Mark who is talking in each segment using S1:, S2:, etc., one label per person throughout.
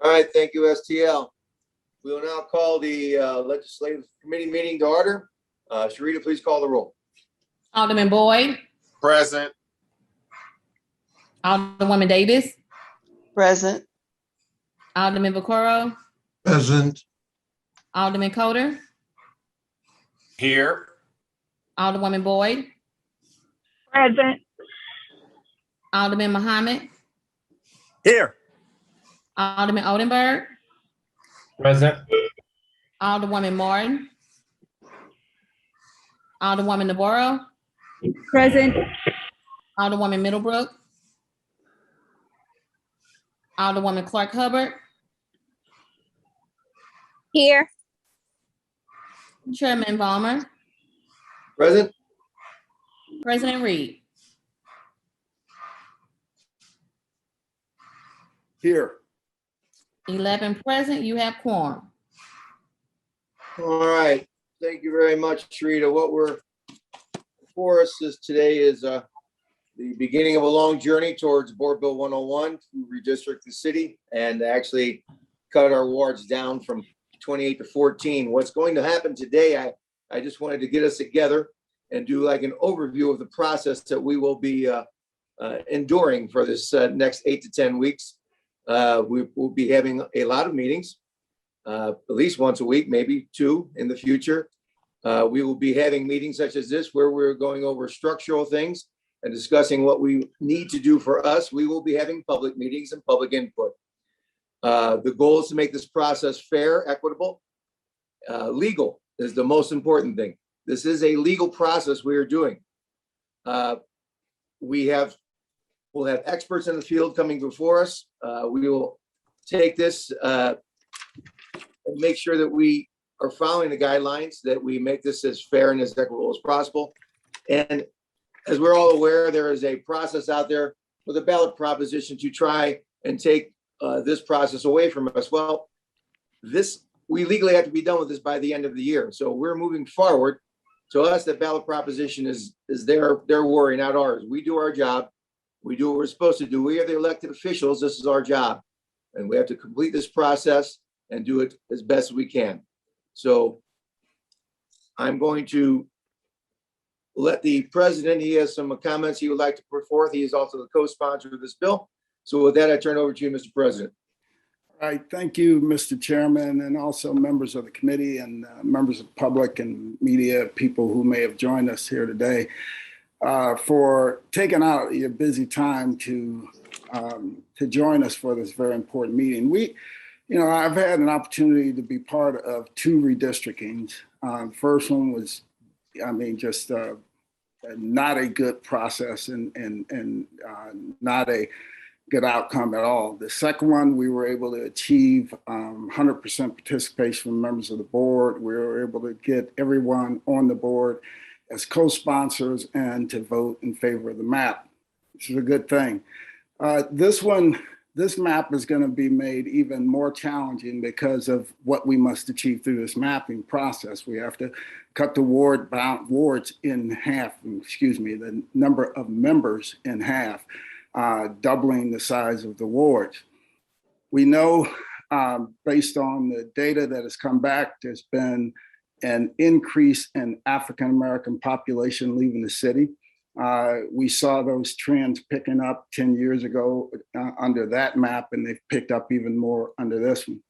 S1: All right, thank you, STL. We will now call the Legislative Committee meeting to order. Sharita, please call the roll.
S2: Alderman Boyd,
S3: Present.
S2: Alderwoman Davis,
S4: Present.
S2: Alderman Vaccaro,
S5: Present.
S2: Alderman Coder,
S3: Here.
S2: Alderwoman Boyd,
S6: Present.
S2: Alderman Muhammad,
S3: Here.
S2: Alderman Oldenburg,
S3: Present.
S2: Alderwoman Martin, Alderwoman Navarro,
S6: Present.
S2: Alderwoman Middlebrook, Alderwoman Clark Hubbard,
S6: Here.
S2: Chairman Vollmer,
S1: Present.
S2: President Reed.
S5: Here.
S2: 11 present, you have quorum.
S1: All right, thank you very much, Sharita. What we're before us today is the beginning of a long journey towards Board Bill 101 to redistrict the city and actually cut our wards down from 28 to 14. What's going to happen today, I just wanted to get us together and do like an overview of the process that we will be enduring for this next 8 to 10 weeks. We will be having a lot of meetings, at least once a week, maybe two in the future. We will be having meetings such as this where we're going over structural things and discussing what we need to do for us. We will be having public meetings and public input. The goal is to make this process fair, equitable. Legal is the most important thing. This is a legal process we are doing. We'll have experts in the field coming before us. We will take this and make sure that we are following the guidelines, that we make this as fair and as equitable as possible. And as we're all aware, there is a process out there with a ballot proposition to try and take this process away from us. Well, we legally have to be done with this by the end of the year. So we're moving forward. To us, the ballot proposition is their worry, not ours. We do our job. We do what we're supposed to do. We are the elected officials. This is our job. And we have to complete this process and do it as best as we can. So I'm going to let the president, he has some comments he would like to put forth. He is also the co-sponsor of this bill. So with that, I turn over to you, Mr. President.
S5: All right. Thank you, Mr. Chairman, and also members of the committee and members of the public and media, people who may have joined us here today, for taking out your busy time to join us for this very important meeting. I've had an opportunity to be part of two redistrictings. First one was, just not a good process and not a good outcome at all. The second one, we were able to achieve 100% participation from members of the board. We were able to get everyone on the board as co-sponsors and to vote in favor of the map, which is a good thing. This map is going to be made even more challenging because of what we must achieve through this mapping process. We have to cut the wards in half, the number of members in half, doubling the size of the wards. We know, based on the data that has come back, there's been an increase in African-American population leaving the city. We saw those trends picking up 10 years ago under that map, and they've picked up even more under this one.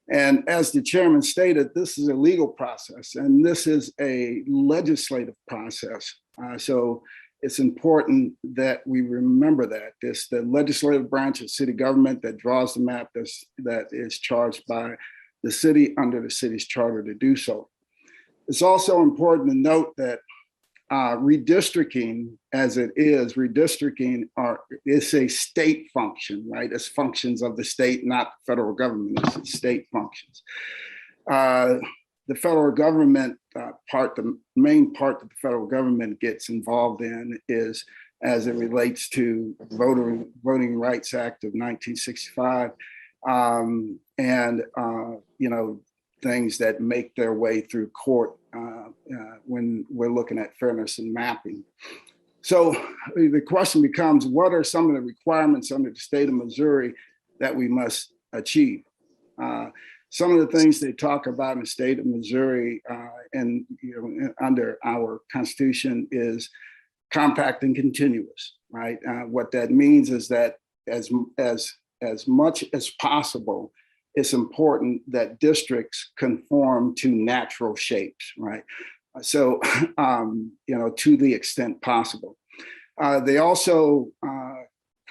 S5: And as the chairman stated, this is a legal process, and this is a legislative process. So it's important that we remember that. This the legislative branch of city government that draws the map that is charged by the city under the city's charter to do so. It's also important to note that redistricting, as it is, it's a state function, right? It's functions of the state, not the federal government. It's state functions. The federal government the main part that the federal government gets involved in is as it relates to Voting Rights Act of 1965, things that make their way through court when we're looking at fairness and mapping. So the question becomes, what are some of the requirements under the state of Missouri that we must achieve. Some of the things they talk about in the state of Missouri and under our Constitution is compact and continuous, right? What that means is that as much as possible, it's important that districts conform to natural shapes, right? So, to the extent possible. They also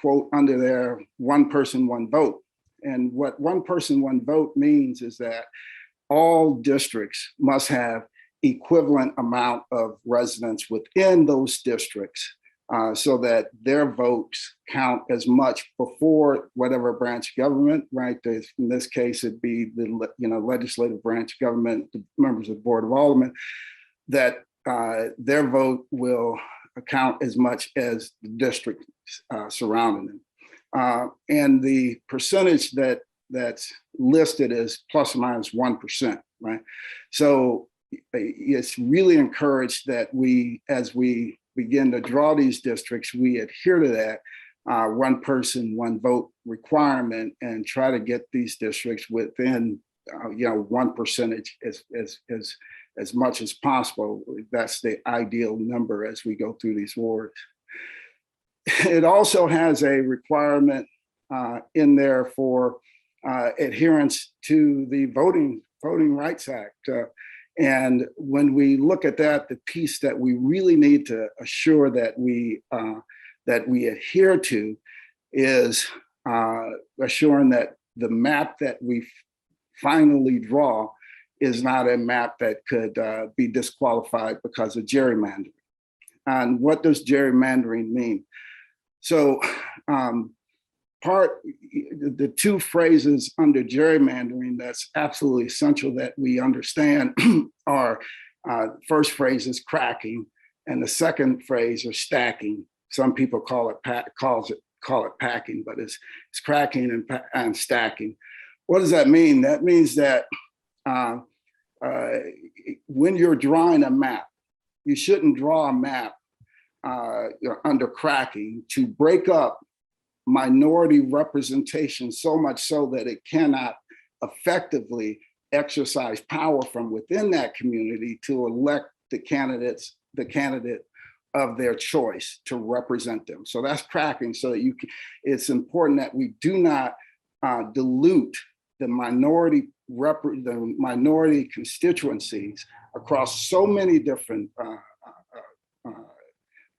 S5: quote under there, one person, one vote. And what one person, one vote means is that all districts must have equivalent amount of residents within those districts so that their votes count as much before whatever branch of government, right? In this case, it'd be the legislative branch of government, the members of the Board of Alderman, that their vote will count as much as the district surrounding them. And the percentage that's listed is plus or minus 1%, right? So it's really encouraged that as we begin to draw these districts, we adhere to that one person, one vote requirement and try to get these districts within 1% as much as possible. That's the ideal number as we go through these wards. It also has a requirement in there for adherence to the Voting Rights Act. And when we look at that, the piece that we really need to assure that we adhere to is assuring that the map that we finally draw is not a map that could be disqualified because of gerrymandering. And what does gerrymandering mean? So the two phrases under gerrymandering that's absolutely essential that we understand are first phrase is cracking, and the second phrase is stacking. Some people call it packing, but it's cracking and stacking. What does that mean? That means that when you're drawing a map, you shouldn't draw a map under cracking to break up minority representation so much so that it cannot effectively exercise power from within that community to elect the candidate of their choice to represent them. So that's cracking. So that it's important that we do not dilute the minority constituencies across so many different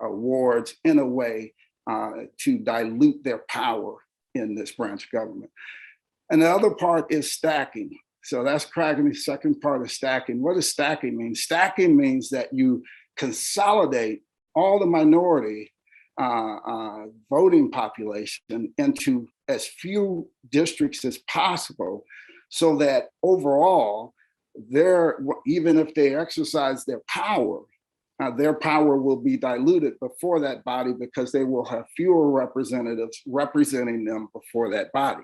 S5: wards in a way to dilute their power in this branch of government. And the other part is stacking. So that's cracking. The second part is stacking. What does stacking mean? Stacking means that you consolidate all the minority voting population into as few districts as possible so that overall, even if they exercise their power will be diluted before that body because they will have fewer representatives representing them before that body.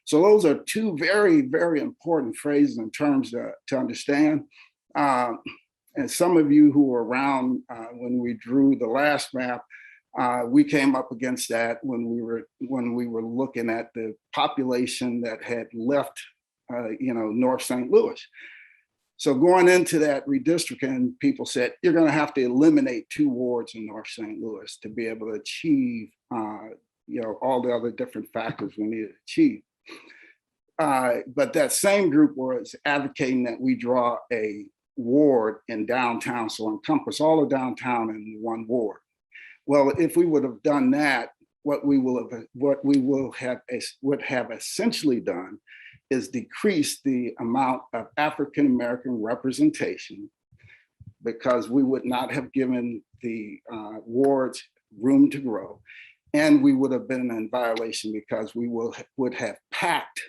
S5: So those are two very, very important phrases in terms to understand. And some of you who were around when we drew the last map, we came up against that when we were looking at the population that had left, North St. Louis. So going into that redistricting, people said, you're going to have to eliminate 2 wards in North St. Louis to be able to achieve, all the other different factors we need to achieve. But that same group was advocating that we draw a ward in downtown, so encompass all of downtown in one ward. Well, if we would have done that, what we would have essentially done is decrease the amount of African-American representation because we would not have given the wards room to grow. And we would have been in violation because we would have packed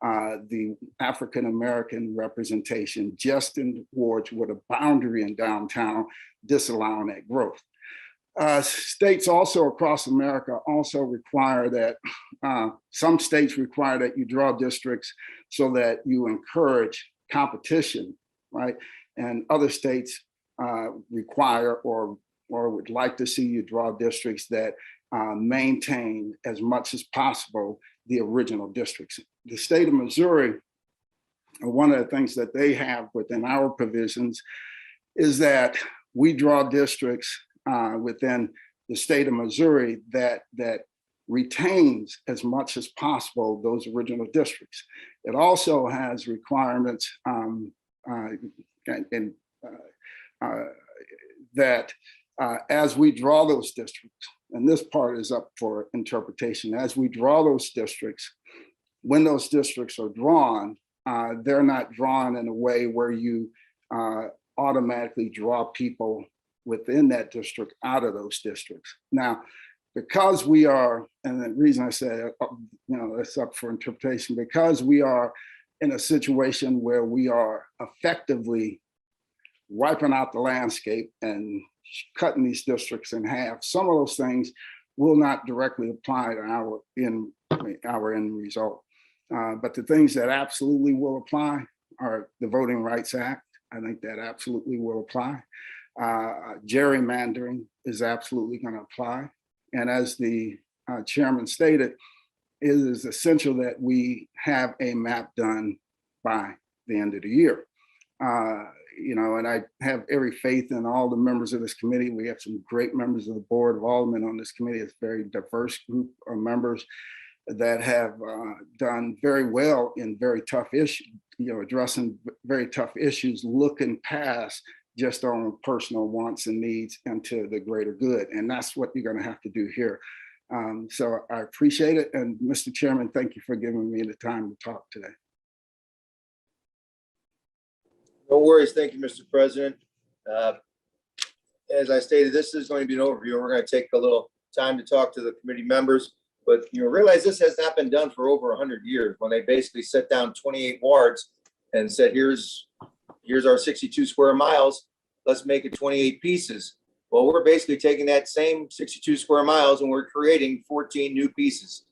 S5: the African-American representation just in wards with a boundary in downtown, disallowing that growth. States also across America also require that, some states require that you draw districts so that you encourage competition, right? And other states require or would like to see you draw districts that maintain as much as possible the original districts. The state of Missouri, one of the things that they have within our provisions is that we draw districts within the state of Missouri that retains as much as possible those original districts. It also has requirements that as we draw those districts, and this part is up for interpretation, as we draw those districts, when those districts are drawn, they're not drawn in a way where you automatically draw people within that district out of those districts. Now, because we are, and the reason I say, it's up for interpretation, because we are in a situation where we are effectively wiping out the landscape and cutting these districts in half, some of those things will not directly apply to our end result. But the things that absolutely will apply are the Voting Rights Act. I think that absolutely will apply. Gerrymandering is absolutely going to apply. And as the chairman stated, it is essential that we have a map done by the end of the year. And I have every faith in all the members of this committee. We have some great members of the Board of Aldermen on this committee. It's a very diverse group of members that have done very well in very tough issues, addressing very tough issues, looking past just on personal wants and needs and to the greater good. And that's what you're going to have to do here. So I appreciate it. And Mr. Chairman, thank you for giving me the time to talk today.
S1: No worries. Thank you, Mr. President. As I stated, this is going to be an overview. We're going to take a little time to talk to the committee members, but realize this has not been done for over 100 years when they basically set down 28 wards and said, here's our 62 square miles. Let's make it 28 pieces. Well, we're basically taking that same 62 square miles and we're creating 14 new pieces.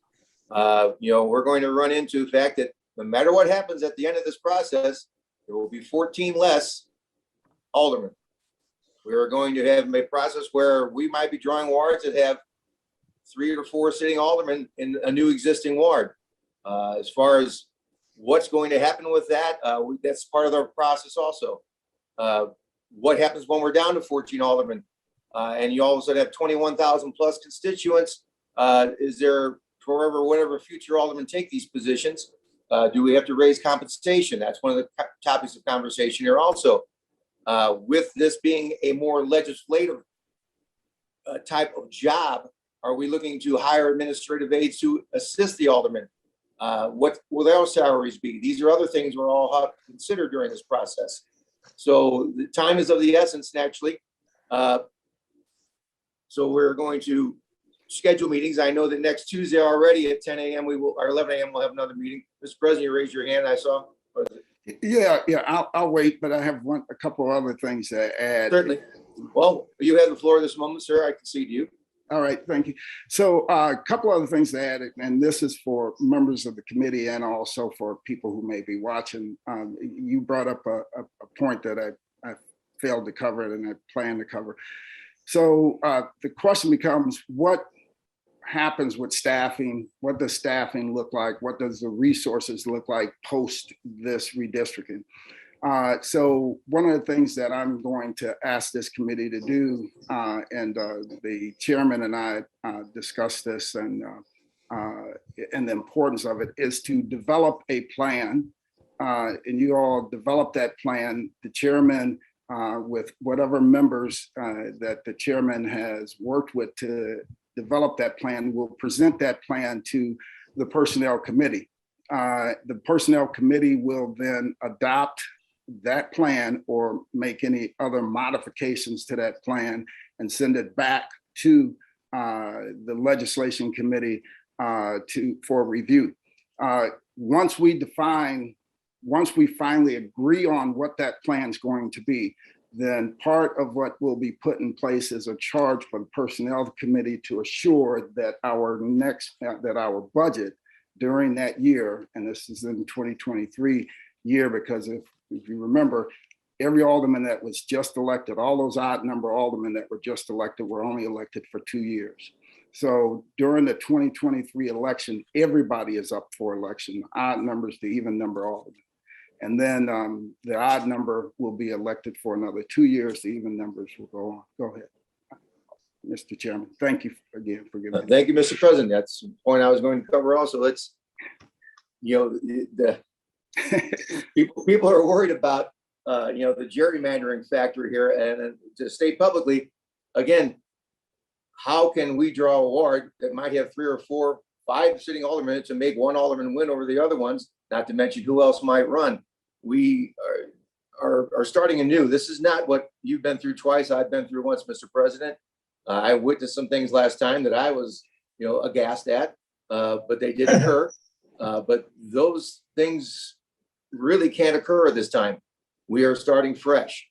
S1: We're going to run into the fact that no matter what happens at the end of this process, there will be 14 less aldermen. We are going to have a process where we might be drawing wards that have 3 or 4 sitting aldermen in a new existing ward. As far as what's going to happen with that, that's part of the process also. What happens when we're down to 14 aldermen and you all of a sudden have 21,000 plus constituents? Is there forever, whatever future aldermen take these positions? Do we have to raise compensation? That's one of the topics of conversation here also. With this being a more legislative type of job, are we looking to hire administrative aides to assist the aldermen? What will their salaries be? These are other things we're all have to consider during this process. So the time is of the essence, naturally. So we're going to schedule meetings. I know that next Tuesday already at 10 a.m. or 11 a.m. we'll have another meeting. Mr. President, you raised your hand, I saw.
S5: Yeah, I'll wait, but I have a couple of other things to add.
S1: Certainly. Well, you have the floor this moment, sir. I concede to you.
S5: All right, thank you. So a couple other things to add, and this is for members of the committee and also for people who may be watching. You brought up a point that I failed to cover and I plan to cover. So the question becomes, what happens with staffing? What does staffing look like? What does the resources look like post this redistricting? So one of the things that I'm going to ask this committee to do, and the chairman and I discussed this, and the importance of it is to develop a plan, and you all develop that plan. The chairman, with whatever members that the chairman has worked with to develop that plan, will present that plan to the personnel committee. The personnel committee will then adopt that plan or make any other modifications to that plan and send it back to the legislation committee for review. Once we finally agree on what that plan is going to be, then part of what will be put in place is a charge for the personnel committee to assure that our budget during that year, and this is in 2023 year, because if you remember, every alderman that was just elected, all those odd number aldermen that were just elected were only elected for 2 years. So during the 2023 election, everybody is up for election, odd numbers to even number aldermen. And then the odd number will be elected for another 2 years. The even numbers will go on. Go ahead, Mr. Chairman. Thank you again for giving me.
S1: Thank you, Mr. President. That's the point I was going to cover also. Let's, the people are worried about, the gerrymandering factor here, and to state publicly, again, how can we draw a ward that might have 3 or 4, 5 sitting aldermen to make one alderman win over the other ones, not to mention who else might run. We are starting anew. This is not what you've been through twice. I've been through once, Mr. President. I witnessed some things last time that I was, aghast at, but they did occur. But those things really can't occur at this time. We are starting fresh.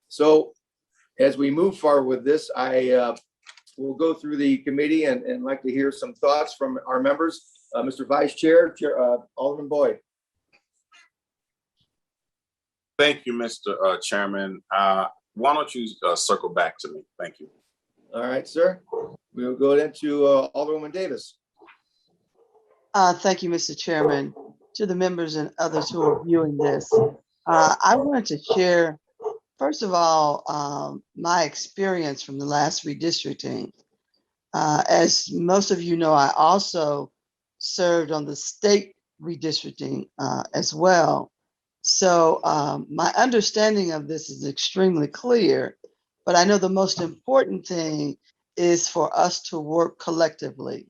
S1: So as we move forward with this, I will go through the committee and like to hear some thoughts from our members. Mr. Vice Chair, Alderman Boyd.
S3: Thank you, Mr. Chairman. Why don't you circle back to me? Thank you.
S1: All right, sir. We will go into Alderwoman Davis.
S4: Thank you, Mr. Chairman. To the members and others who are viewing this, I wanted to share, first of all, my experience from the last redistricting. As most of you know, I also served on the state redistricting as well. So my understanding of this is extremely clear, but I know the most important thing is for us to work collectively.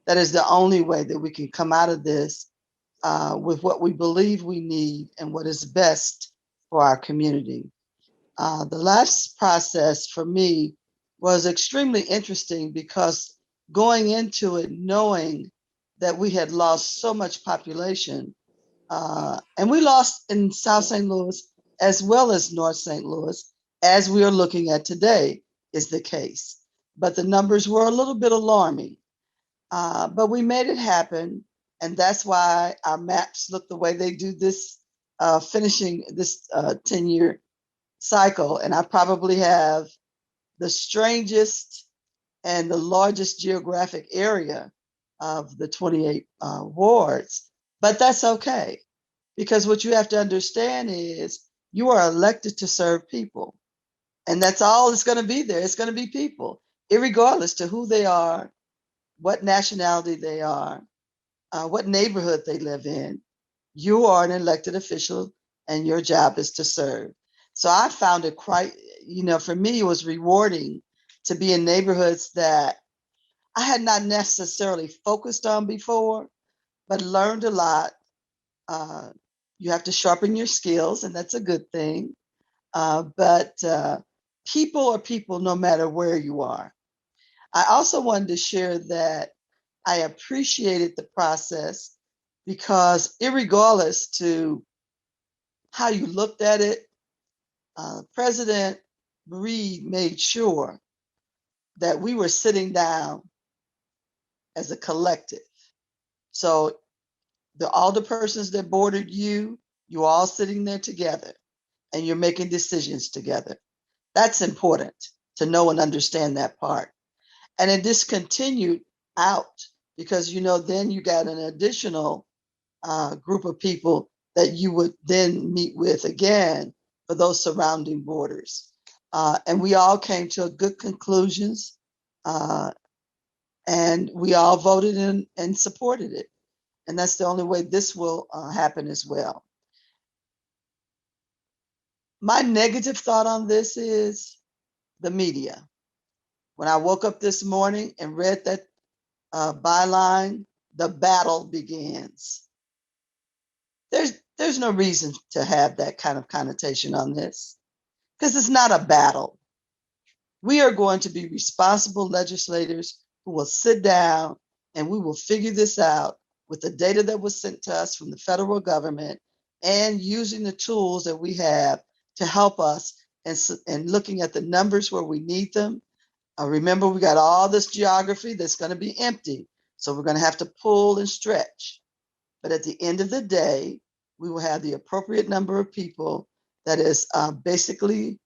S4: That is the only way that we can come out of this with what we believe we need and what is best for our community. The last process for me was extremely interesting because going into it knowing that we had lost so much population, and we lost in South St. Louis as well as North St. Louis, as we are looking at today is the case. But the numbers were a little bit alarming. But we made it happen. And that's why our maps look the way they do this, finishing this 10-year cycle. And I probably have the strangest and the largest geographic area of the 28 wards. But that's okay, because what you have to understand is you are elected to serve people. And that's all it's going to be there. It's going to be people, irregardless to who they are, what nationality they are, what neighborhood they live in. You are an elected official and your job is to serve. So I found it quite, for me, it was rewarding to be in neighborhoods that I had not necessarily focused on before, but learned a lot. You have to sharpen your skills, and that's a good thing. But people are people no matter where you are. I also wanted to share that I appreciated the process because irregardless to how you looked at it, President Reed made sure that we were sitting down as a collective. So the alderpersons that bordered you, you all sitting there together and you're making decisions together. That's important to know and understand that part. And it discontinued out because, then you got an additional group of people that you would then meet with again for those surrounding borders. And we all came to good conclusions and we all voted in and supported it. And that's the only way this will happen as well. My negative thought on this is the media. When I woke up this morning and read that byline, the battle begins. There's no reason to have that kind of connotation on this because it's not a battle. We are going to be responsible legislators who will sit down and we will figure this out with the data that was sent to us from the federal government and using the tools that we have to help us and looking at the numbers where we need them. Remember, we got all this geography that's going to be empty. So we're going to have to pull and stretch. But at the end of the day, we will have the appropriate number of people that is basically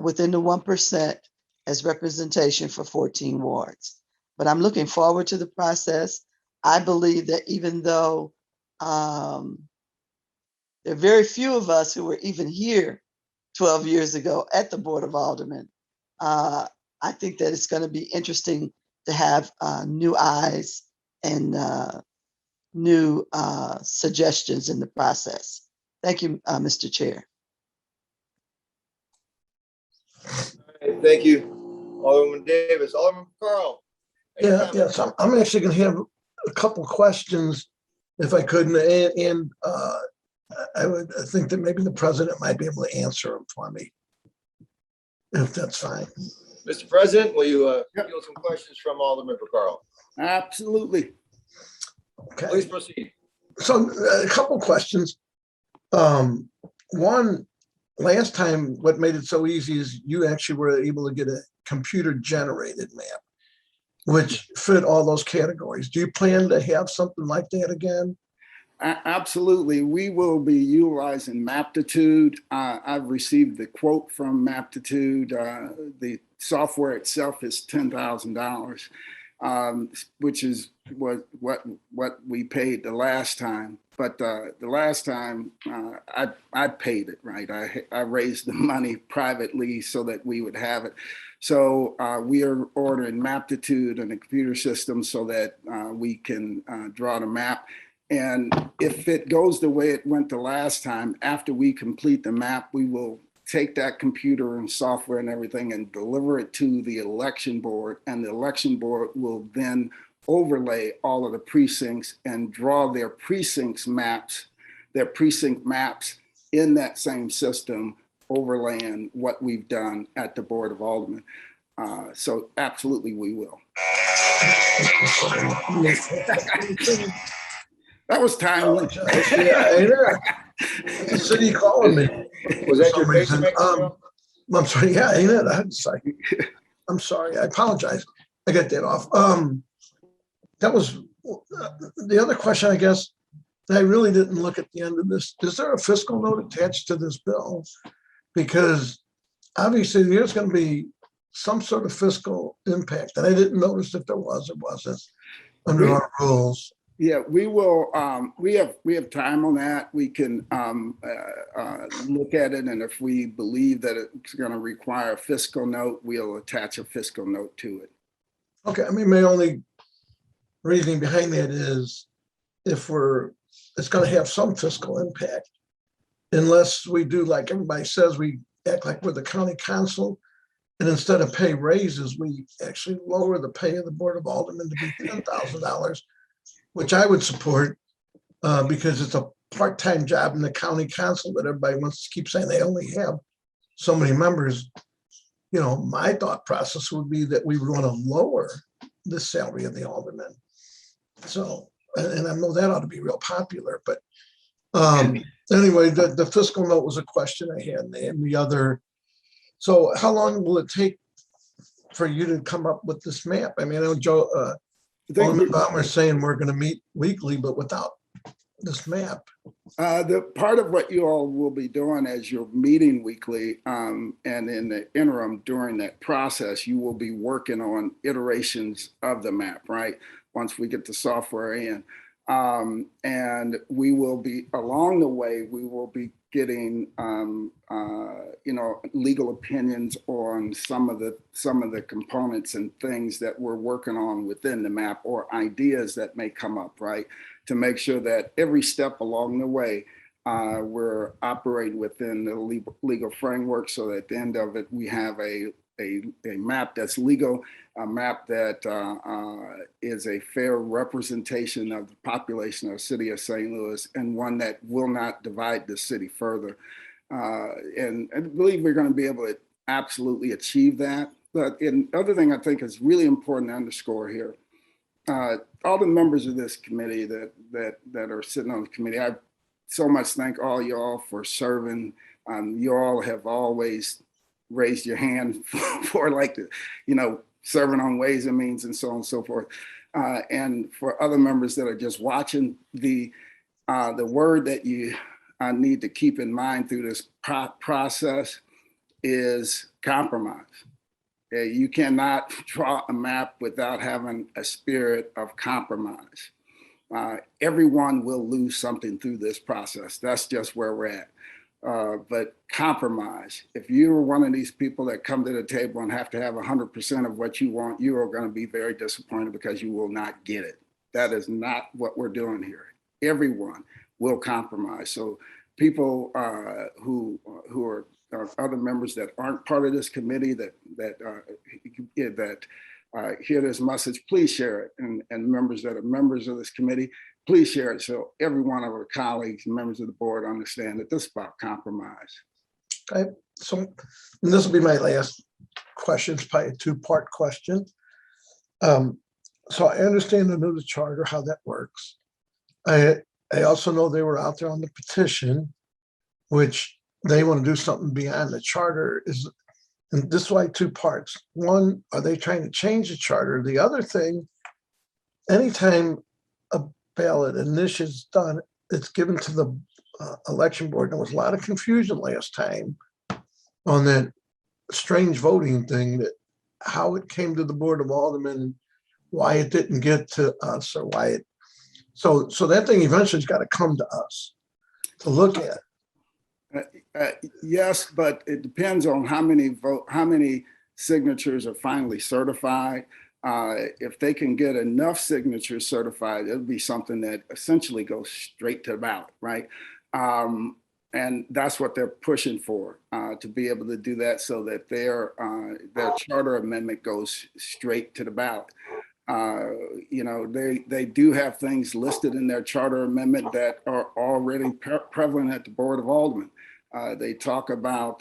S4: within the 1% as representation for 14 wards. But I'm looking forward to the process. I believe that even though there are very few of us who were even here 12 years ago at the Board of Aldermen, I think that it's going to be interesting to have new eyes and new suggestions in the process. Thank you, Mr. Chair.
S1: Thank you, Alderman Davis. Alderman Carl. any
S7: Yeah,
S1: comments?
S7: yes, I'm actually going to have a couple questions, if I could, and I think that maybe the president might be able to answer them for me, if that's fine.
S1: Mr. President, will you field some questions from Alderman Carl?
S5: Absolutely.
S7: Okay.
S1: Please proceed.
S7: So a couple questions. One, last time, what made it so easy is you actually were able to get a computer generated map, which fit all those categories. Do you plan to have something like that again?
S5: Absolutely. We will be utilizing Maptitude. I've received the quote from Maptitude. The software itself is $10,000, which is what we paid the last time. But the last time I paid it, right? I raised the money privately so that we would have it. So we are ordering Maptitude and a computer system so that we can draw the map. And if it goes the way it went the last time, after we complete the map, we will take that computer and software and everything and deliver it to the election board. And the election board will then overlay all of the precincts and draw their precinct maps in that same system, overlaying what we've done at the Board of Aldermen. So absolutely we will. That was timely.
S7: Yeah, I know. The city calling me.
S1: Was that
S7: for
S1: your
S7: some reason.
S1: pacemaker, Joe?
S7: I'm sorry. Yeah, ain't it? I'm sorry. I apologize. I got that off. That was the other question, I guess, that I really didn't look at the end of this. Is there a fiscal note attached to this bill? Because obviously there's going to be some sort of fiscal impact, and I didn't notice if there was or wasn't under our rules.
S5: Yeah, we will. We have time on that. We can look at it, and if we believe that it's going to require a fiscal note, we'll attach a fiscal note to it.
S7: Okay, I mean, my only reasoning behind that is it's going to have some fiscal impact, unless we do like everybody says, we act like we're the county council, and instead of pay raises, we actually lower the pay of the Board of Aldermen to be $10,000. Which I would support because it's a part-time job in the county council that everybody wants to keep saying they only have so many members. You know, my thought process would be that we would want to lower the salary of the aldermen. So, and I know that ought to be real popular, but anyway, the fiscal note was a question I had, and the other. So how long will it take for you to come up with this map? I mean, I know Joe, Alderman Vollmer saying we're going to meet weekly, but without this map.
S5: The part of what you all will be doing as you're meeting weekly, and in the interim during that process, you will be working on iterations of the map, right? Once we get the software in. And we will be, along the way, we will be getting, legal opinions on some of the components and things that we're working on within the map, or ideas that may come up, right? To make sure that every step along the way, we're operating within the legal framework, so that at the end of it, we have a map that's legal, a map that is a fair representation of the population of the city of St. Louis, and one that will not divide the city further. And I believe we're going to be able to absolutely achieve that. But the other thing I think is really important to underscore here, all the members of this committee that are sitting on the committee, I so much thank all y'all for serving. You all have always raised your hand for serving on Ways and Means and so on and so forth. And for other members that are just watching, the word that you need to keep in mind through this process is compromise. You cannot draw a map without having a spirit of compromise. Everyone will lose something through this process. That's just where we're at. But compromise. If you're one of these people that come to the table and have to have 100% of what you want, you are going to be very disappointed because you will not get it. That is not what we're doing here. Everyone will compromise. So people who are other members that aren't part of this committee that hear this message, please share it. And members that are members of this committee, please share it so every one of our colleagues and members of the board understand that this is about compromise.
S7: Okay, so this will be my last question. It's probably a two-part question. So I understand under the charter how that works. I also know they were out there on the petition, which they want to do something beyond the charter. And this is why two parts. One, are they trying to change the charter? The other thing, anytime a ballot initiative is done, it's given to the election board. There was a lot of confusion last time on that strange voting thing, that how it came to the Board of Aldermen, why it didn't get to us, or why it. So that thing eventually has got to come to us to look at.
S5: Yes, but it depends on how many signatures are finally certified. If they can get enough signatures certified, it'll be something that essentially goes straight to the ballot, right? And that's what they're pushing for, to be able to do that so that their charter amendment goes straight to the ballot. They do have things listed in their charter amendment that are already prevalent at the Board of Aldermen. They talk about,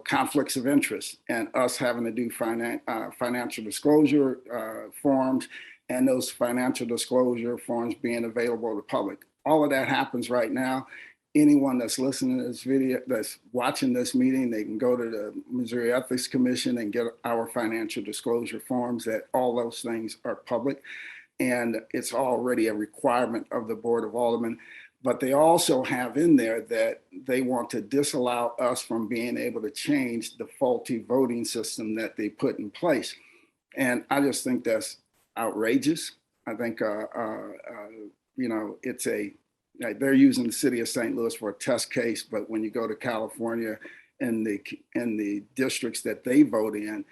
S5: conflicts of interest and us having to do financial disclosure forms, and those financial disclosure forms being available to the public. All of that happens right now. Anyone that's listening to this video, that's watching this meeting, they can go to the Missouri Ethics Commission and get our financial disclosure forms. That all those things are public, and it's already a requirement of the Board of Aldermen. But they also have in there that they want to disallow us from being able to change the faulty voting system that they put in place. And I just think that's outrageous. I think, they're using the city of St. Louis for a test case, but when you go to California in the districts that they vote in,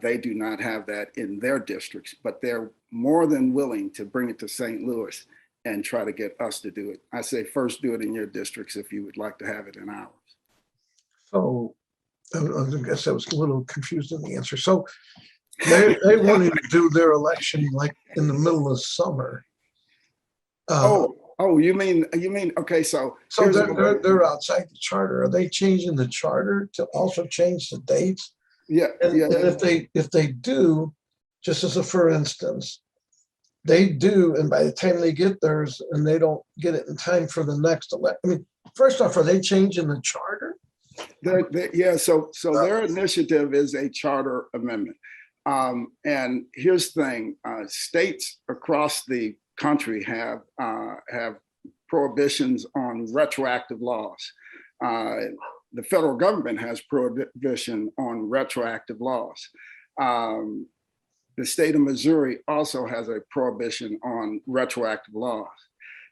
S5: they do not have that in their districts, but they're more than willing to bring it to St. Louis and try to get us to do it. I say first do it in your districts if you would like to have it in ours.
S7: So I guess I was a little confused in the answer. So they wanted to do their election like in the middle of summer.
S5: You mean okay? So
S7: they're outside the charter. Are they changing the charter to also change the dates?
S5: Yeah.
S7: And if they do, just as a for instance, they do, and by the time they get theirs and they don't get it in time for the next election. I mean, first off, are they changing the charter?
S5: So their initiative is a charter amendment. And here's the thing: states across the country have prohibitions on retroactive laws. The federal government has prohibition on retroactive laws. The state of Missouri also has a prohibition on retroactive laws.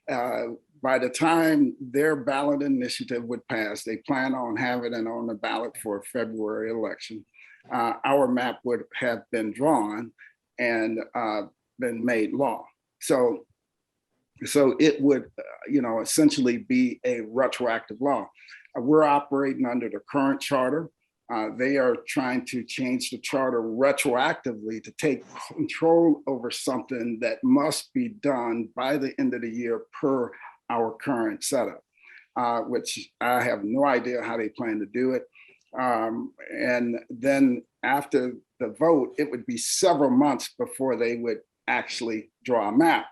S5: By the time their ballot initiative would pass, they plan on having it on the ballot for a February election. Our map would have been drawn and been made law. So it would, essentially be a retroactive law. We're operating under the current charter. They are trying to change the charter retroactively to take control over something that must be done by the end of the year per our current setup, which I have no idea how they plan to do it. And then after the vote, it would be several months before they would actually draw a map.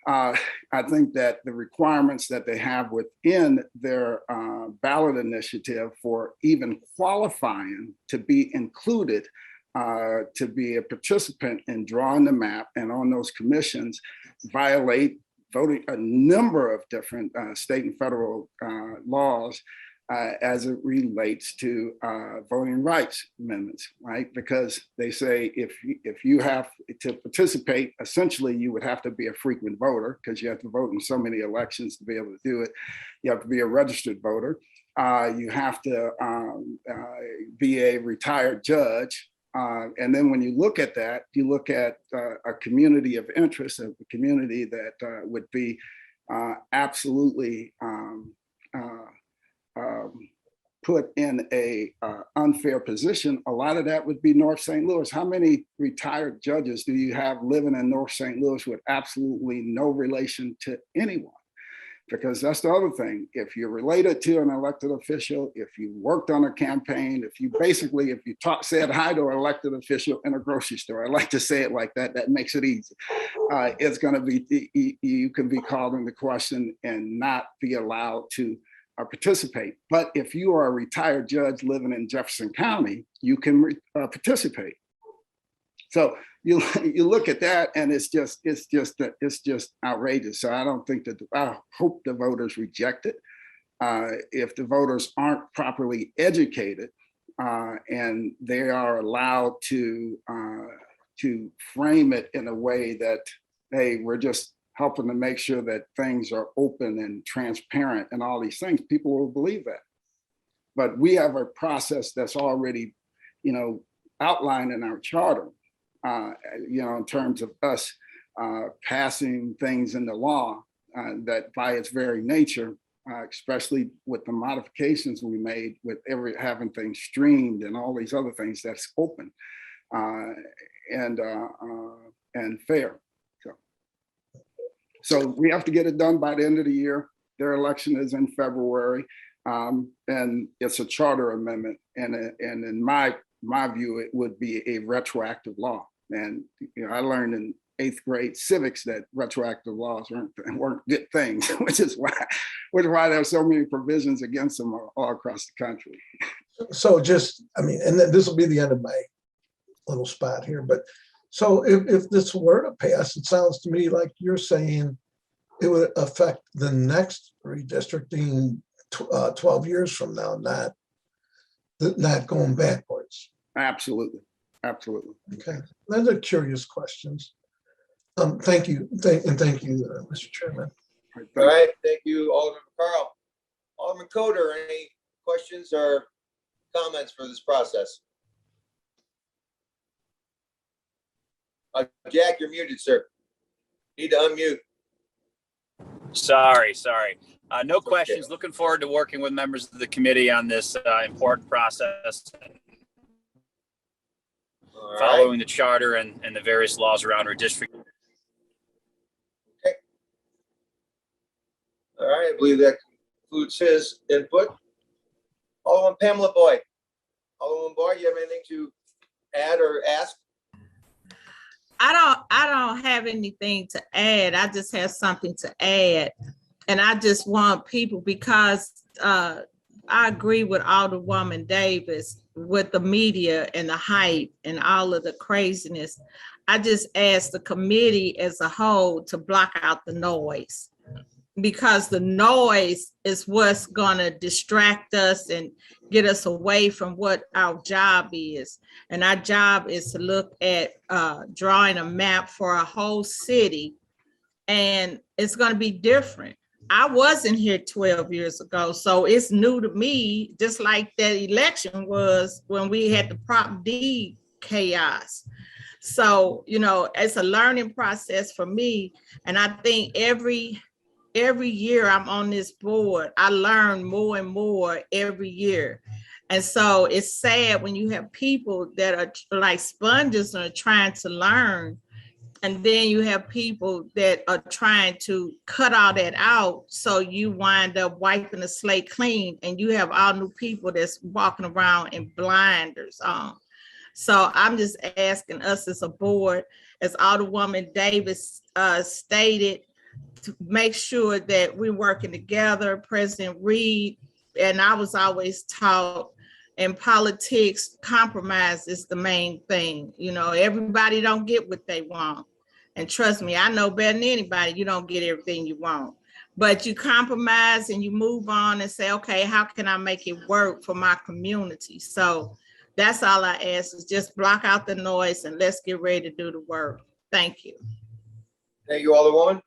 S5: I think that the requirements that they have within their ballot initiative for even qualifying to be included, to be a participant in drawing the map and on those commissions, violate voting a number of different state and federal laws as it relates to voting rights amendments, right? Because they say if you have to participate, essentially you would have to be a frequent voter because you have to vote in so many elections to be able to do it. You have to be a registered voter. You have to be a retired judge. And then when you look at that, you look at a community of interest, a community that would be absolutely put in a unfair position. A lot of that would be North St. Louis. How many retired judges do you have living in North St. Louis with absolutely no relation to anyone? Because that's the other thing. If you're related to an elected official, if you worked on a campaign, if you said hi to an elected official in a grocery store, I like to say it like that, that makes it easy. It's gonna be, you can be called into question and not be allowed to participate. But if you are a retired judge living in Jefferson County, you can participate. So you look at that and it's just outrageous. So I don't think that, I hope the voters reject it. If the voters aren't properly educated and they are allowed to frame it in a way that, hey, we're just helping to make sure that things are open and transparent and all these things, people will believe that. But we have a process that's already, outlined in our charter, in terms of us passing things into law that by its very nature, especially with the modifications we made with having things streamed and all these other things, that's open and fair. So we have to get it done by the end of the year. Their election is in February, and it's a charter amendment. And in my view, it would be a retroactive law. And I learned in 8th grade civics that retroactive laws weren't good things, which is why there are so many provisions against them all across the country.
S7: So and this will be the end of my little spot here, but so if this were to pass, it sounds to me like you're saying it would affect the next redistricting 12 years from now, not going backwards.
S5: Absolutely.
S7: Okay, those are curious questions. Thank you, thank you, Mr. Chairman.
S1: All right, thank you, Alderman Carl. Alderman Coder, any questions or comments for this process? Jack, you're muted, sir. Need to unmute.
S8: Sorry. No questions. Okay. Looking forward to working with members of the committee on this important process. Following the charter and the various laws around redistricting.
S1: Okay. All right, I believe that concludes his input. Alderman Pamela Boyd. Alderman Boyd, you have anything to add or ask?
S9: I don't have anything to add. I just have something to add. And I just want people, because I agree with Alderwoman Davis with the media and the hype and all of the craziness. I just ask the committee as a whole to block out the noise, because the noise is what's gonna distract us and get us away from what our job is. And our job is to look at drawing a map for a whole city, and it's gonna be different. I wasn't here 12 years ago, so it's new to me, just like that election was when we had the Prop D chaos. So, it's a learning process for me. And I think every year I'm on this board, I learn more and more every year. And so it's sad when you have people that are like sponges and are trying to learn. And then you have people that are trying to cut all that out. So you wind up wiping the slate clean, and you have all new people that's walking around in blinders on. So I'm just asking us as a board, as Alderwoman Davis stated, to make sure that we're working together. President Reed, and I was always taught in politics, compromise is the main thing. Everybody don't get what they want. And trust me, I know better than anybody, you don't get everything you want. but you compromise and you move on and say, okay, how can I make it work for my community? So that's all I ask, is just block out the noise and let's get ready to do the work. Thank you.
S1: Thank you, Alderwoman.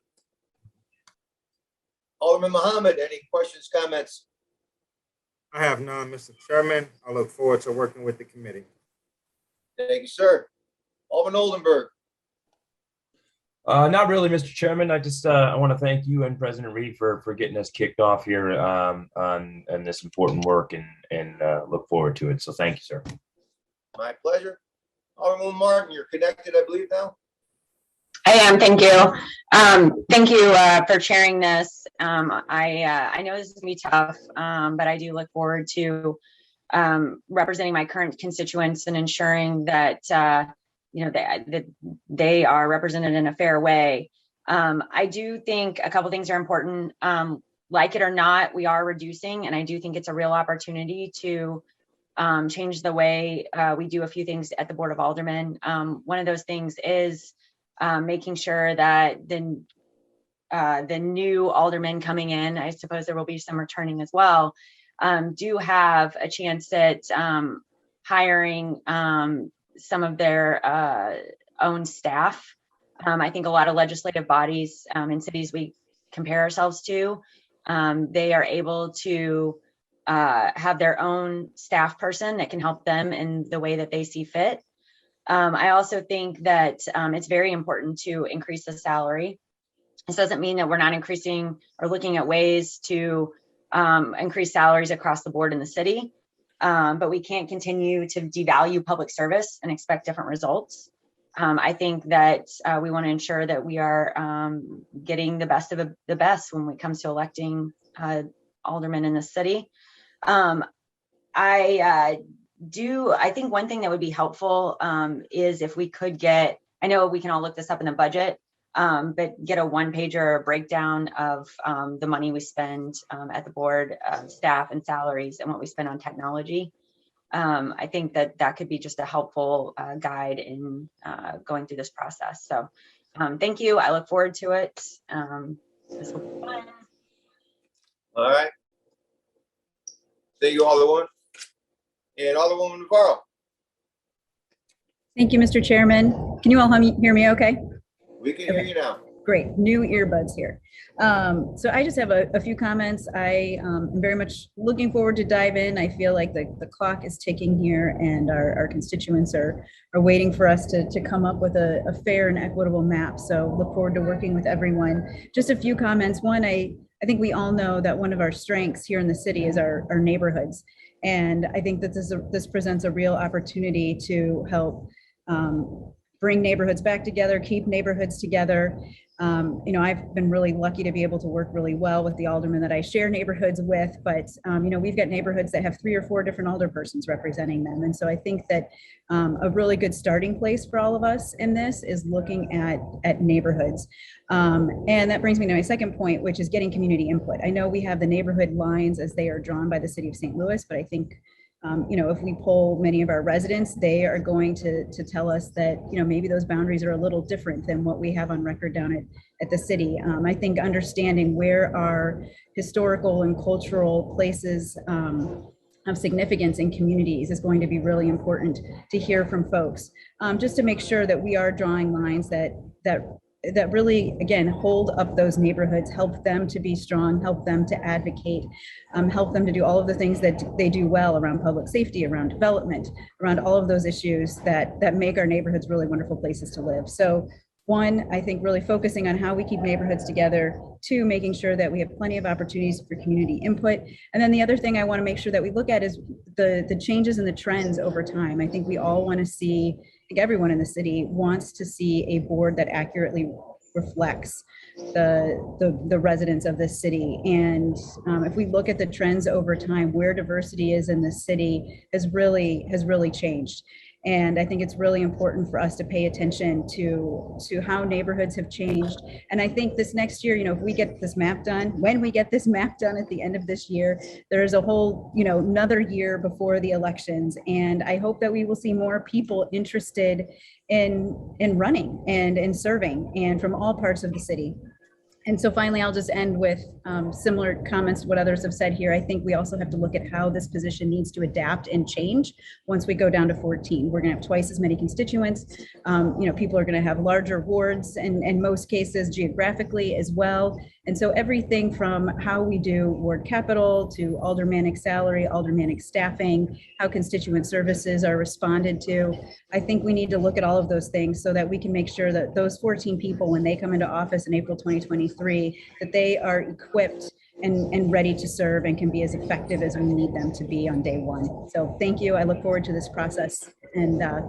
S1: Alderman Muhammad, any questions, comments?
S10: I have none, Mr. Chairman. I look forward to working with the committee.
S1: Thank you, sir. Alderman Oldenburg.
S11: Not really, Mr. Chairman. I want to thank you and President Reed for getting us kicked off here on this important work and look forward to it. So thank you, sir.
S1: My pleasure. Alderman Martin, you're connected, I believe, now.
S12: I am. Thank you. Thank you for chairing this. I know this is going to be tough, but I do look forward to representing my current constituents and ensuring that that they are represented in a fair way. I do think a couple things are important. Like it or not, we are reducing, and I do think it's a real opportunity to change the way we do a few things at the Board of Aldermen. One of those things is making sure that the new aldermen coming in, I suppose there will be some returning as well, do have a chance at hiring some of their own staff. I think a lot of legislative bodies in cities we compare ourselves to, they are able to have their own staff person that can help them in the way that they see fit. I also think that it's very important to increase the salary. This doesn't mean that we're not increasing or looking at ways to increase salaries across the board in the city, but we can't continue to devalue public service and expect different results. I think that we want to ensure that we are getting the best of the best when it comes to electing aldermen in the city. I think one thing that would be helpful is if we could get, I know we can all look this up in the budget, but get a one-pager breakdown of the money we spend at the board, staff and salaries, and what we spend on technology. I think that could be just a helpful guide in going through this process. So thank you. I look forward to it. This will be fun.
S1: All right. Thank you, Alderwoman. And Alderwoman Navarro.
S6: Thank you, Mr. Chairman. Can you all hear me okay?
S1: We can hear you now.
S6: Great, new earbuds here. So I just have a few comments. I am very much looking forward to dive in. I feel like the clock is ticking here, and our constituents are waiting for us to come up with a fair and equitable map. So look forward to working with everyone. Just a few comments. One, I think we all know that one of our strengths here in the city is our neighborhoods. And I think that this presents a real opportunity to help bring neighborhoods back together, keep neighborhoods together. I've been really lucky to be able to work really well with the aldermen that I share neighborhoods with, but we've got neighborhoods that have 3 or 4 different alderpersons representing them. And so I think that a really good starting place for all of us in this is looking at neighborhoods. And that brings me to my second point, which is getting community input. I know we have the neighborhood lines as they are drawn by the city of St. Louis, but I think if we poll many of our residents, they are going to tell us that, maybe those boundaries are a little different than what we have on record down at the city. I think understanding where our historical and cultural places of significance in communities is going to be really important to hear from folks, just to make sure that we are drawing lines that really, again, hold up those neighborhoods, help them to be strong, help them to advocate, help them to do all of the things that they do well around public safety, around development, around all of those issues that make our neighborhoods really wonderful places to live. So one, I think really focusing on how we keep neighborhoods together. 2, making sure that we have plenty of opportunities for community input. And then the other thing I want to make sure that we look at is the changes and the trends over time. I think we all want to see, I think everyone in the city wants to see a board that accurately reflects the residents of this city. And if we look at the trends over time, where diversity is in the city has really changed. And I think it's really important for us to pay attention to how neighborhoods have changed. And I think this next year, if we get this map done, when we get this map done at the end of this year, there's a whole, another year before the elections. And I hope that we will see more people interested in running and in serving, and from all parts of the city. And so finally, I'll just end with similar comments to what others have said here. I think we also have to look at how this position needs to adapt and change once we go down to 14. We're going to have twice as many constituents. People are going to have larger wards and in most cases geographically as well. And so everything from how we do ward capital to aldermanic salary, aldermanic staffing, how constituent services are responded to. I think we need to look at all of those things so that we can make sure that those 14 people, when they come into office in April 2023, that they are equipped and ready to serve and can be as effective as we need them to be on day one. So thank you. I look forward to this process, and I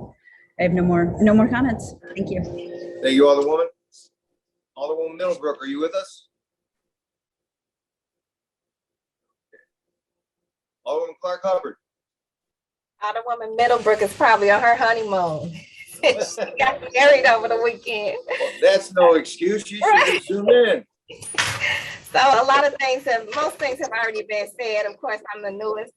S6: have no more comments. Thank you.
S1: Thank you, Alderwoman. Alderwoman Middlebrook, are you with us? Alderwoman Clark Hubbard.
S13: Alderwoman Middlebrook is probably on her honeymoon. She got married over the weekend.
S1: Well, that's no excuse. You should just zoom in.
S13: So most things have already been said. Of course, I'm the newest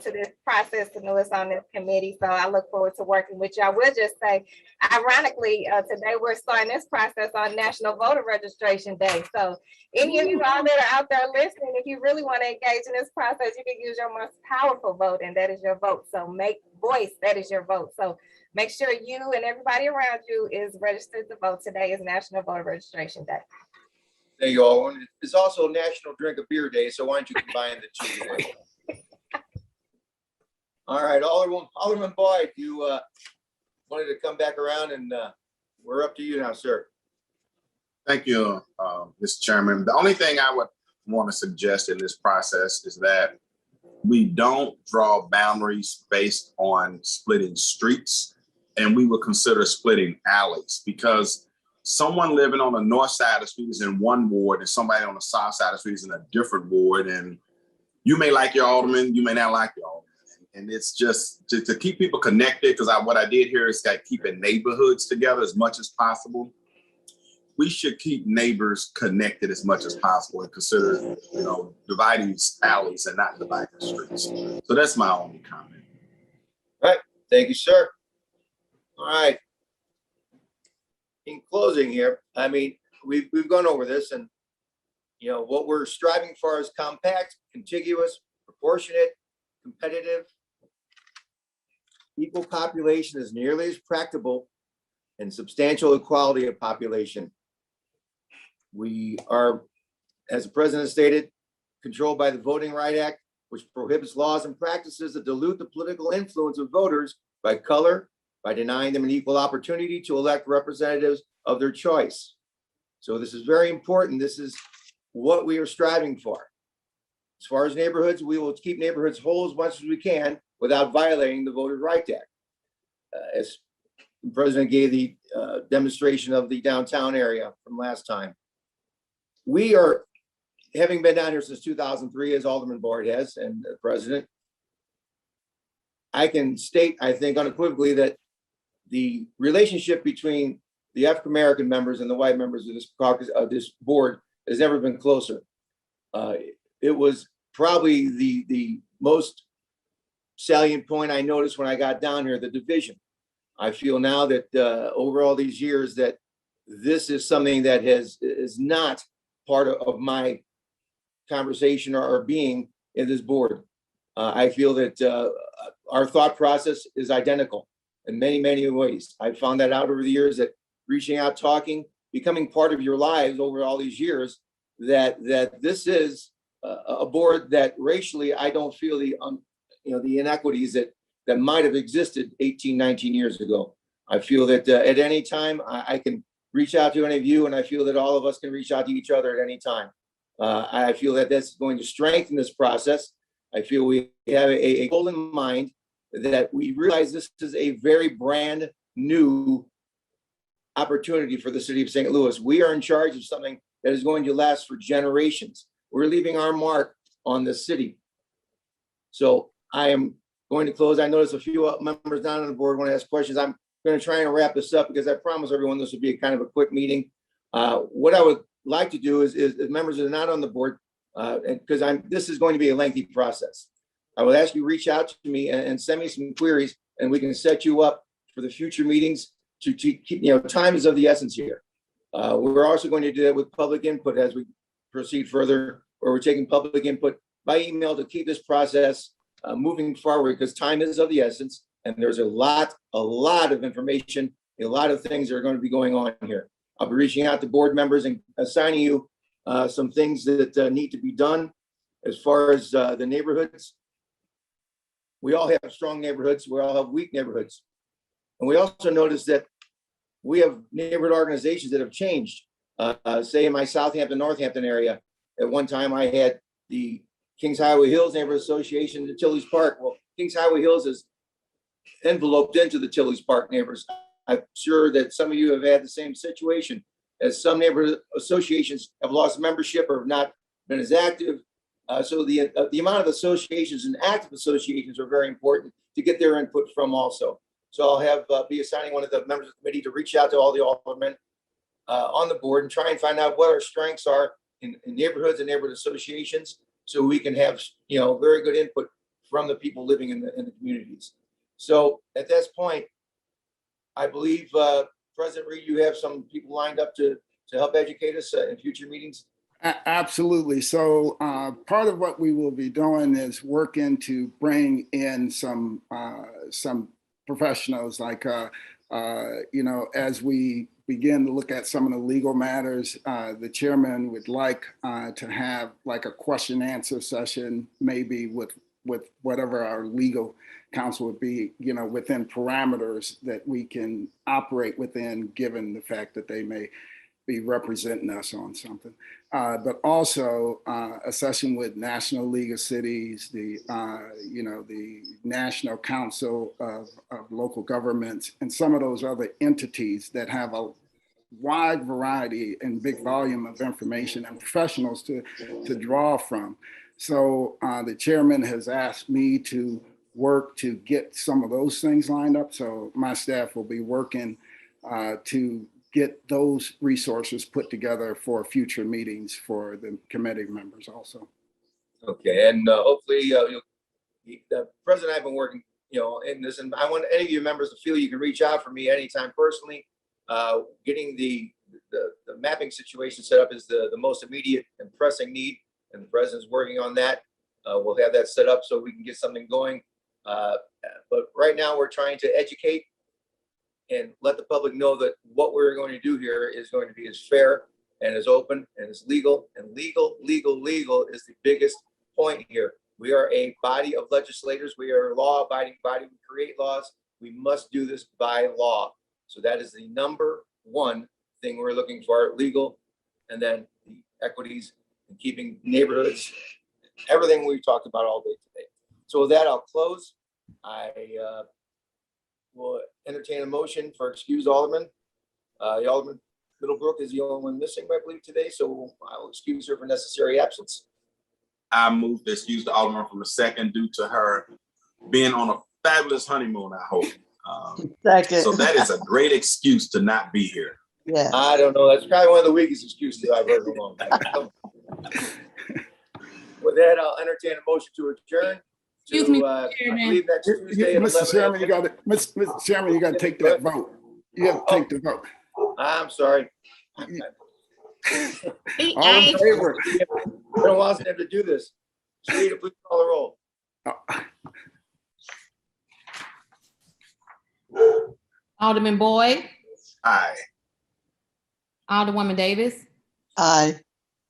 S13: to this process, the newest on this committee. So I look forward to working with you. I will just say, ironically, today we're starting this process on National Voter Registration Day. So any of you all that are out there listening, if you really want to engage in this process, you can use your most powerful vote, and that is your vote. So make voice, that is your vote. So make sure you and everybody around you is registered to vote. Today is National Voter Registration Day.
S1: Thank you, Alderwoman. It's also National Drink a Beer Day, so why don't you combine the two today? All right, Alderman Boyd, you wanted to come back around, and we're up to you now, sir.
S3: Thank you, Mr. Chairman. The only thing I would want to suggest in this process is that we don't draw boundaries based on splitting streets, and we would consider splitting alleys, because someone living on the north side of the street is in one ward and somebody on the south side of the street is in a different ward. And you may like your alderman, you may not like your alderman. And it's just to keep people connected, because what I did here is like keeping neighborhoods together as much as possible. We should keep neighbors connected as much as possible and consider, dividing alleys and not dividing streets. So that's my only comment.
S1: All right, thank you, sir. All right. In closing here, I mean, we've gone over this, and what we're striving for is compact, contiguous, proportionate, competitive, equal population as nearly as practicable, and substantial equality of population. We are, as the president stated, controlled by the Voting Rights Act, which prohibits laws and practices that dilute the political influence of voters by color, by denying them an equal opportunity to elect representatives of their choice. So this is very important. This is what we are striving for. As far as neighborhoods, we will keep neighborhoods whole as much as we can without violating the Voting Rights Act. As the president gave the demonstration of the downtown area from last time. We are, having been down here since 2003, as Alderman Boyd has, and the president, I can state, I think unequivocally, that the relationship between the African American members and the white members of this caucus, of this board, has never been closer. It was probably the most salient point I noticed when I got down here, the division. I feel now that over all these years that this is something that is not part of my conversation or being in this board. I feel that our thought process is identical in many, many ways. I've found that out over the years, that reaching out, talking, becoming part of your lives over all these years, that this is a board that racially, I don't feel the inequities that might have existed 18, 19 years ago. I feel that at any time I can reach out to any of you, and I feel that all of us can reach out to each other at any time. I feel that that's going to strengthen this process. I feel we have a goal in mind, that we realize this is a very brand new opportunity for the city of St. Louis. We are in charge of something that is going to last for generations. We're leaving our mark on the city. So I am going to close. I notice a few members down on the board want to ask questions. I'm going to try and wrap this up, because I promise everyone this will be a kind of a quick meeting. What I would like to do is members that are not on the board, because this is going to be a lengthy process. I will ask you to reach out to me and send me some queries, and we can set you up for the future meetings to keep, time is of the essence here. We're also going to do that with public input as we proceed further, where we're taking public input by email to keep this process moving forward, because time is of the essence, and there's a lot of information, a lot of things that are going to be going on here. I'll be reaching out to board members and assigning you some things that need to be done as far as the neighborhoods. We all have strong neighborhoods. We all have weak neighborhoods. And we also noticed that we have neighborhood organizations that have changed. Say in my Southampton, Northampton area, at one time I had the Kings Highway Hills Neighborhood Association in Tilly's Park. Well, Kings Highway Hills is enveloped into the Tilly's Park neighbors. I'm sure that some of you have had the same situation, as some neighborhood associations have lost membership or have not been as active. So the amount of associations and active associations are very important to get their input from also. So I'll have be assigning one of the members of the committee to reach out to all the aldermen on the board and try and find out what our strengths are in neighborhoods and neighborhood associations, so we can have very good input from the people living in the communities. So at this point, I believe President Reed, you have some people lined up to help educate us in future meetings.
S5: Absolutely. So part of what we will be doing is working to bring in some professionals, like as we begin to look at some of the legal matters, the chairman would like to have like a question answer session, maybe with whatever our legal counsel would be, within parameters that we can operate within, given the fact that they may be representing us on something. But also a session with National League of Cities, the National Council of Local Governments, and some of those other entities that have a wide variety and big volume of information and professionals to draw from. So the chairman has asked me to work to get some of those things lined up. So my staff will be working to get those resources put together for future meetings for the committee members also. Okay, and hopefully the president and I have been working, in this, and I want any of you members to feel you can reach out for me anytime personally. Getting the mapping situation set up is the most immediate and pressing need, and the president's working on that. We'll have that set up so we can get something going. But right now we're trying to educate and let the public know that what we're going to do here is going to be as fair and as open and as legal. And legal is the biggest point here. We are a body of legislators. We are a law-abiding body. We create laws. We must do this by law. So that is the number one thing we're looking for, legal, and then the equities and keeping neighborhoods, everything we've talked about all day today. So with that, I'll close. I will entertain a motion for excused alderman. The Alderman Middlebrook is the only one missing, I believe, today, so I'll excuse her for necessary absence.
S3: I move to excuse the alderman from the second due to her being on a fabulous honeymoon, I hope.
S4: Second.
S3: So that is a great excuse to not be here.
S4: Yeah.
S1: I don't know. That's probably one of the weakest excuses I've heard in a long time. With that, I'll entertain a motion to adjourn.
S2: Excuse me,
S1: I
S2: Chairman.
S1: believe next Tuesday at
S5: Mr.
S1: 11
S5: Chairman, Mr. Chairman, you got to take that vote. You got to take the vote.
S1: I'm sorry.
S9: He
S5: All in
S9: ain't.
S5: favor?
S1: It's been a while since I had to do this. Sharita, please call the roll.
S2: Alderman Boyd,
S3: Aye.
S2: Alderwoman Davis,
S4: Aye.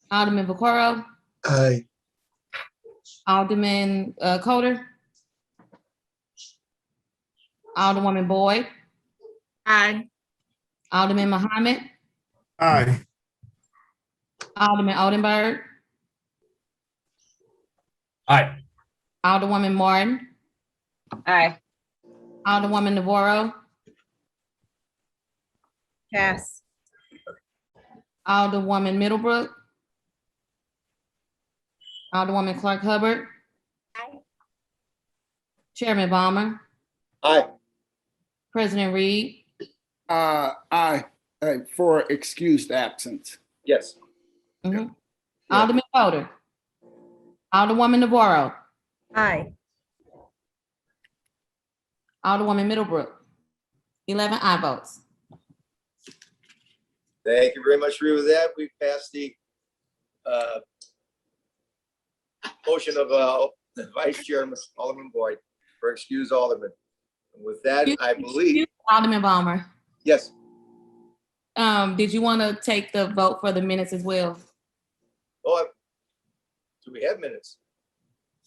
S2: Alderman Vaccaro,
S7: Aye.
S2: Alderman Coder, Alderwoman Boyd,
S9: Aye.
S2: Alderman Muhammad,
S10: Aye.
S2: Alderman Oldenburg,
S11: Aye.
S2: Alderwoman Martin,
S12: Aye.
S2: Alderwoman Navarro,
S6: Pass.
S2: Alderwoman Middlebrook, Alderwoman Clark Hubbard,
S13: Aye.
S2: Chairman Vollmer,
S1: Aye.
S2: President Reed,
S5: Aye, for excused absence.
S1: Yes.
S2: mhm. Alderman Coder, Alderwoman Navarro,
S6: Aye.
S2: Alderwoman Middlebrook, 11 aye votes.
S1: Thank you very much, Rita. With that, we passed the motion of the Vice Chairman, Alderman Boyd, for excuse Alderman. And with that, I believe,
S2: Alderman Vollmer,
S1: yes.
S2: did you want to take the vote for the minutes as well?
S1: Oh, do we have minutes?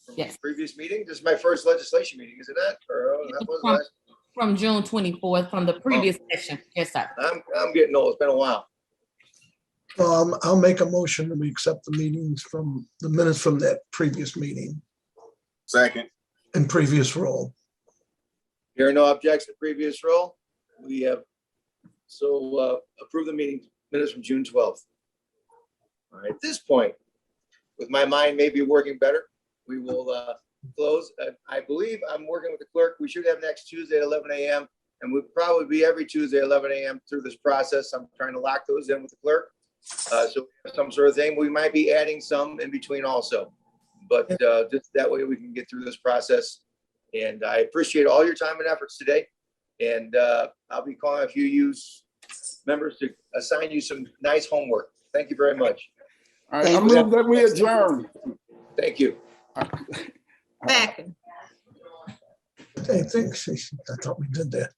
S1: From
S2: Yes.
S1: Previous meeting? This is my first legislation meeting, is it not? Or that was last?
S2: From June 24th, from the previous session. Yes, sir.
S1: I'm getting old. It's been a while.
S7: I'll make a motion that we accept the minutes from that previous meeting
S3: Second.
S7: and previous roll.
S1: Here are no objections to previous roll. We have approve the meeting minutes from June 12th. All right, at this point, with my mind maybe working better, we will close. I believe I'm working with the clerk. We should have next Tuesday at 11 a.m. and we'll probably be every Tuesday at 11 a.m. through this process. I'm trying to lock those in with the clerk. So we have some sort of thing. We might be adding some in between also, but just that way we can get through this process. And I appreciate all your time and efforts today. And I'll be calling a few use members to assign you some nice homework. Thank you very much.
S5: All right, I move that we adjourn.
S1: Thank you.
S9: Second.
S7: Hey, thanks. I thought we did that.